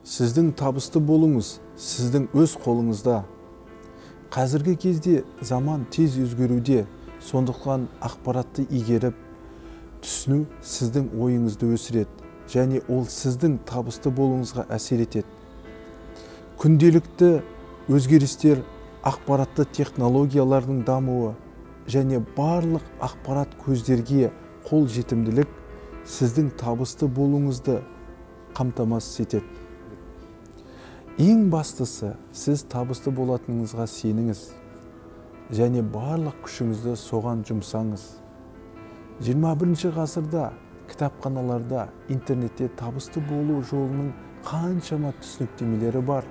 Сіздің табысты болуңыз сіздің өз қолыңызда. Қазіргі кезде заман тез өзгеруде, сондықтан ақпаратты игеріп, түсіну сіздің ойыңызды өсіреді, және ол сіздің табысты болуыңызға әсер етеді. Күнделікті өзгерістер, ақпаратты технологиялардың дамуы және барлық ақпарат көздерге қол жетімділік сіздің табысты болуыңызды қамтамасыз етеді. Ең бастысы, сіз табысты болатыныңызға сеніңіз және барлық күшіңізді соған жұмсаңыз. 21 ғасырда кітапханаларда, интернетте табысты болу жолының қаншама түсініктемелері бар.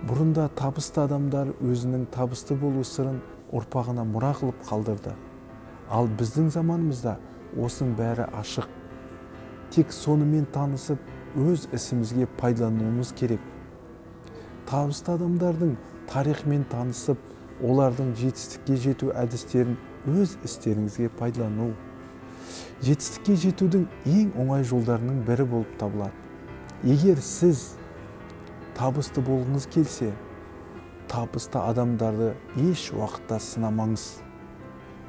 Бұрында табысты адамдар өзінің табысты болу сырын ұрпағына мұра қылып қалдырды. Ал біздің заманымызда осының бәрі ашық. Тек сонымен танысып, өз ісімізге пайдалануымыз керек. Табысты адамдардың тарихымен танысып, олардың жетістікке жету әдістерін өз істеріңізге пайдалану. Жетістікке жетудің ең оңай жолдарының бірі болып табылады. Егер сіз табысты болғыңыз келсе, табысты адамдарды еш уақытта сынамаңыз.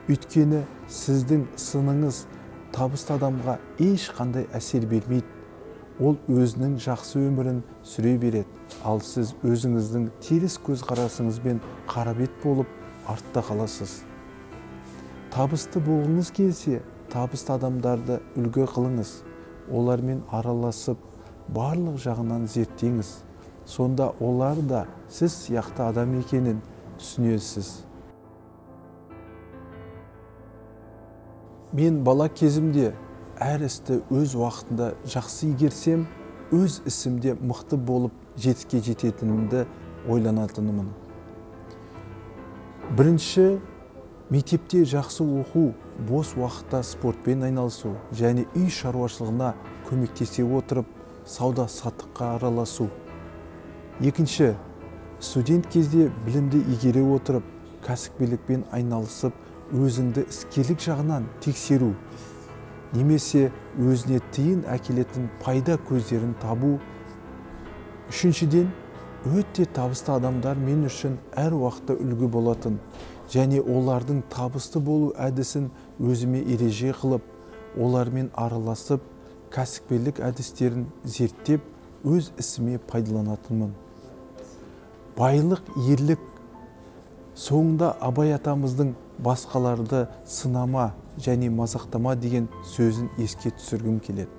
Өйткені сіздің сыныңыз табысты адамға ешқандай әсер бермейді. Ол өзінің жақсы өмірін сүре береді, ал сіз өзіңіздің теріс көзқарасыңызбен қарабет болып артта қаласыз. Табысты болғыңыз келсе, табысты адамдарды үлгі қылыңыз, олармен араласып, барлық жағынан зерттеңіз. Сонда олар да сіз сияқты адам екенін түсінесіз. Мен бала кезімде әр істі өз уақытында жақсы игерсем, өз ісімде мықты болып жетістікке жететінімді ойланатынымын. Бірінші, мектепте жақсы оқу, бос уақытта спортпен айналысу және үй шаруашылығына көмектесе отырып, сауда-саттыққа араласу. Екінші, студент кезде білімді игере отырып, кәсіпкерлікпен айналысып, өзіңді іскерлік жағынан тексеру, немесе өзіне тиын әкелетін пайда көздерін табу. Үшіншіден, өте табысты адамдар мен үшін әр уақытта үлгі болатын, және олардың табысты болу әдісін өзіме ереже қылып, олармен араласып, кәсіпкерлік әдістерін зерттеп, өз ісіме пайдаланатынмын. Байлық, ерлік. Соңында Абай атамыздың басқаларды сынама және мазақтама деген сөзін еске түсіргім келеді.